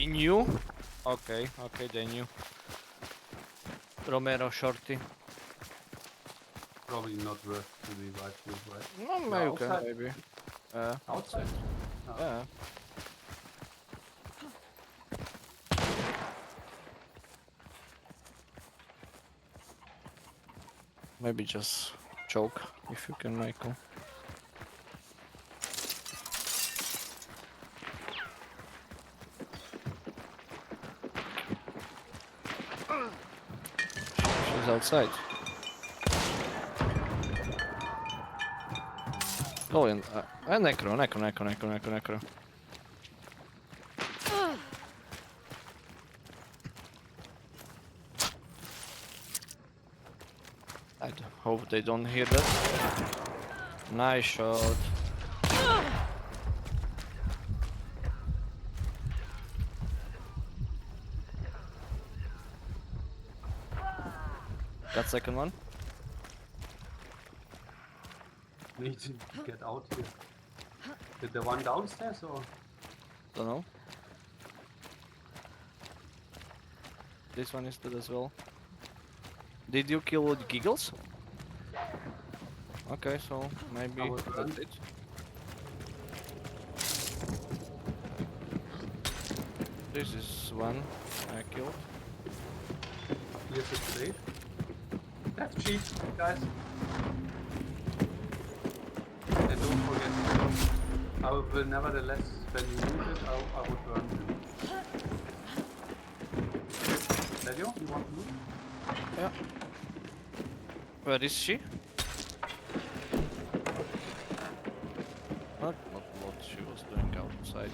knew? Okay, okay, they knew. Romero shorty. Probably not worth to revive you, right? No, You're you can outside? maybe. Outside? Ah. Yeah. Maybe just choke if you can, Michael. She's outside. Go in. Necro. I hope they don't hear that. Nice shot. Got second one? Need to get out here. Did the one downstairs or? Don't know. This one is dead as well. Did you kill with giggles? Okay, so maybe I was that's burned. it. This is one I killed. Here's the trade. That's cheap, guys. And don't forget, I will nevertheless, when you use it, I would burn you. Sergio, you want to move? Yeah. Where is she? Not what she was doing outside.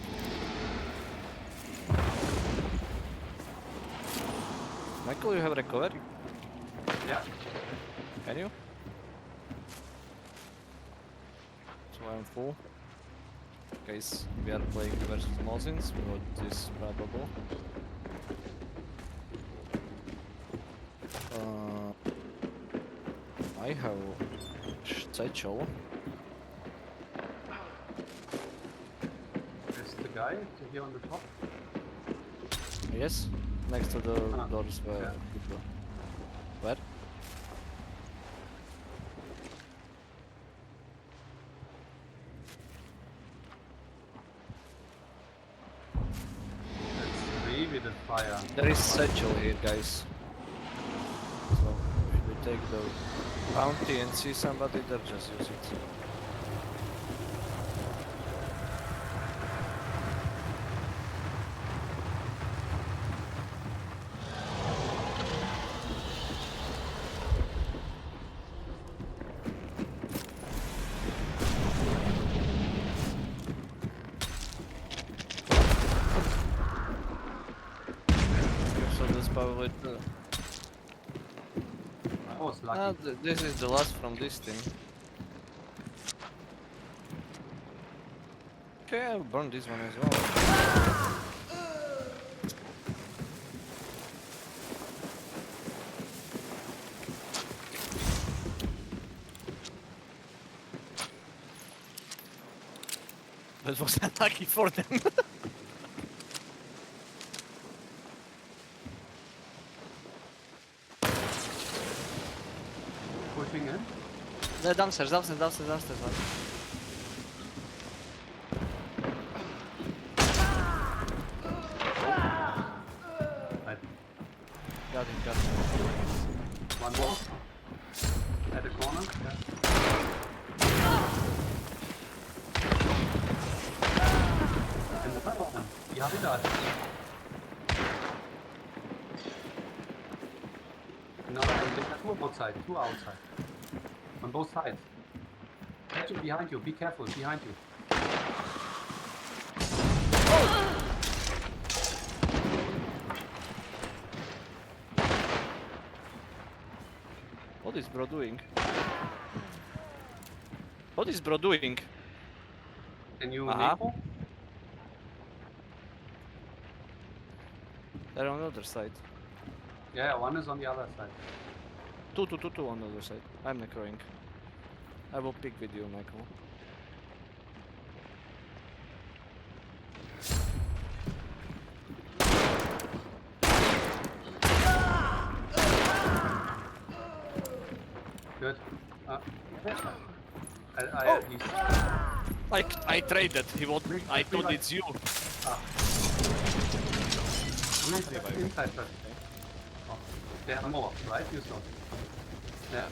Michael, you have recovery? Yeah. Can you? So I'm full. Guys, we are playing versus Mosins, what is probable. I have satchel. There's the guy here on the top. Yes, next to the Ah, doors where yeah. people. Where? Let's maybe the fire. There is satchel here, guys. So if we take the bounty and see somebody there, just use it. Okay, so this probably. I was lucky. This is the last from this team. Okay, I'll burn this one as well. That was unlucky for them. Pushing in. No, downstairs one. Right. Got it. One more. At the corner. Yeah. And the other one. Behind us. Another one. There's two outside. Two outside. On both sides. Catch behind you. Be careful. Behind you. What is bro doing? What is bro doing? Can you Uh-huh. Nico? They're on the other side. Yeah, one is on the other side. Two on the other side. I'm necroing. I will pick with you, Michael. Good. I Oh. at least. I traded. He would. I thought Revive. it's you. Ah. Revive. Inside first. Oh. There are more, right? You saw. Yeah.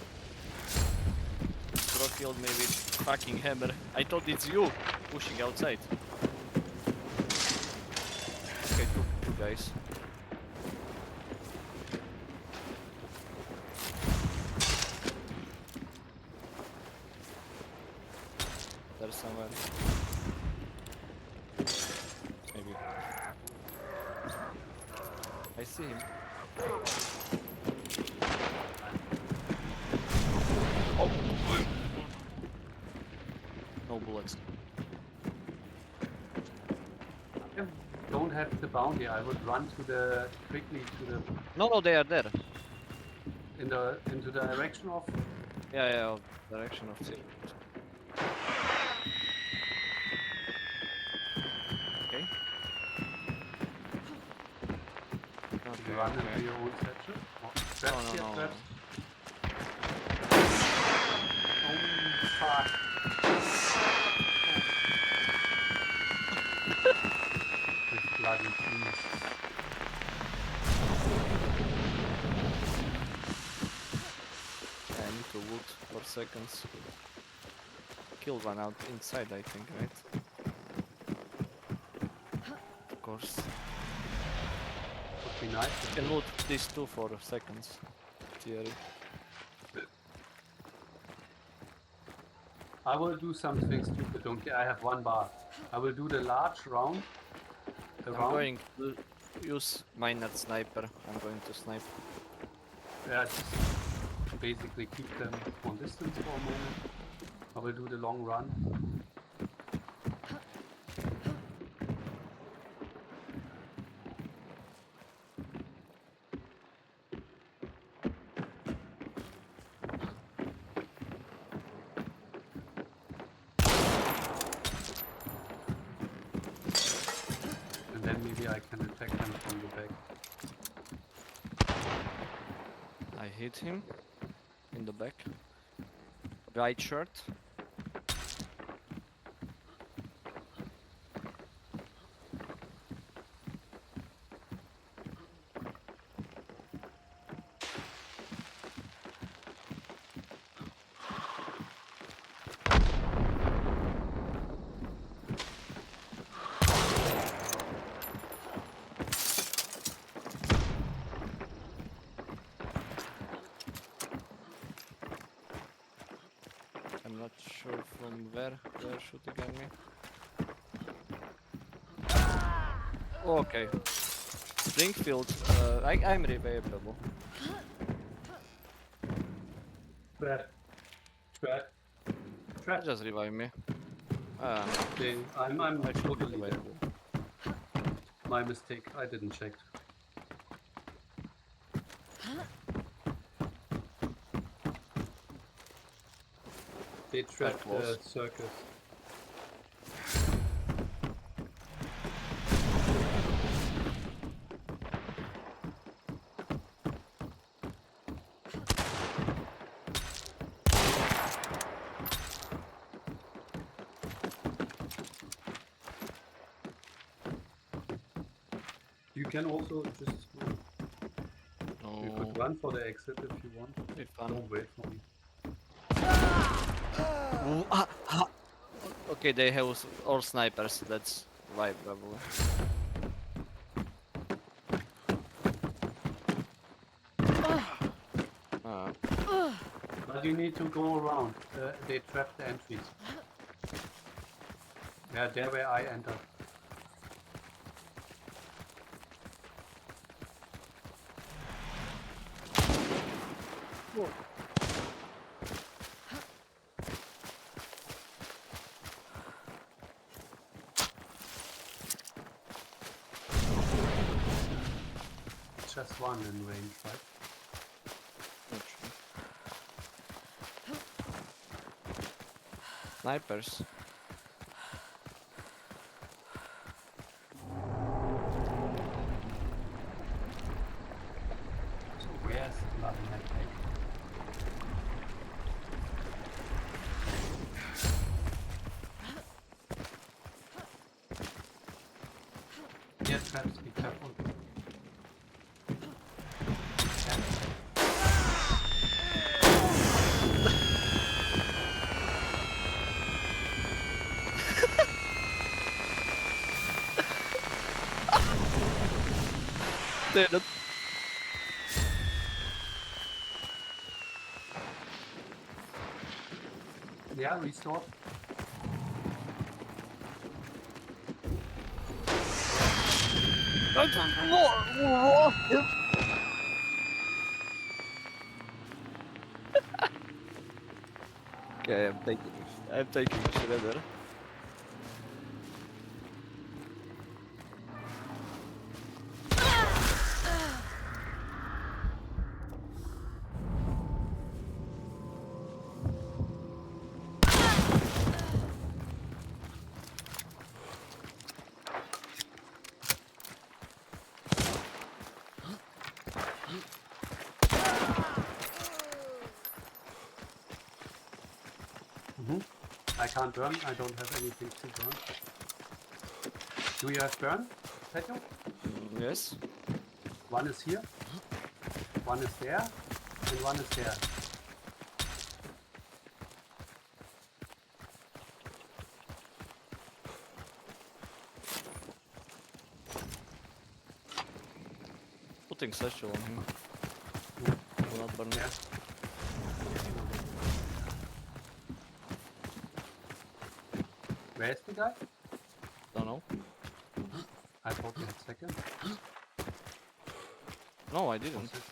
Bro killed me with fucking hammer. I thought it's you pushing outside. Okay, two guys. There's somewhere. Maybe. I see him. Oh! No bullets. I don't have the bounty. I would run quickly to the No, they are there. into the direction of. Yeah, direction of the. Okay. Okay, Run okay. into your own section. Oh, traps here, no. traps. Oh, fuck. This bloody beast. I need to loot for seconds. Kill one out inside, I think, right? Of course. Would be nice. You can loot these two for seconds. Theory. I will do something stupid, don't care. I have 1 bar. I will do the large round. I'm going to use miner sniper. I'm going to snipe. Yeah, just basically keep them on distance for a moment. I will do the long run. And then maybe I can attack them from the back. I hit him in the back. White shirt. I'm not sure from where they're shooting at me. Okay. Springfield, I'm reviewable. Trap. Trap. Trap. Just revive me. Okay, I'm I should be totally dead. reviewable. My mistake. I didn't check. They trapped the close. circus. You can also just. You No, could run for the exit if you want. be fun. Don't wait for me. Ooh, Okay, they have all snipers. That's why probably. But you need to go around. They trap the entries. Yeah, there where I entered. Just one in range, right? Snipers. So where's the bloody medpack? did it. Yeah, restore. Okay, I'm taking shredder. I can't burn. I don't have anything to burn. Do you have burn, Petro? Yes. One is here, one is there, and one is there. Putting satchel on him. Will not burn Yeah. it. Where is the guy? Don't know. I thought you had second. No, I didn't. What's it?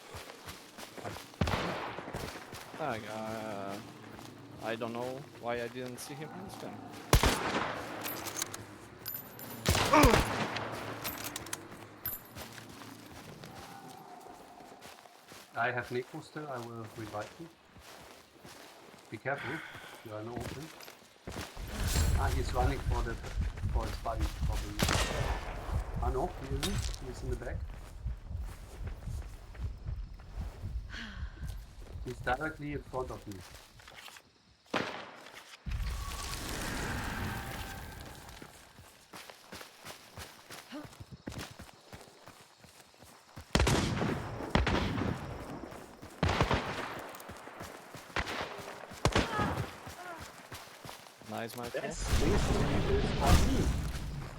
I don't know why I didn't see him in this game. I have Neko still. I will revive you. Be careful. You are in open. Ah, he's running for his body probably. Ah no, he isn't. He's in the back. He's directly in front of me. Nice, my friend. This is on me.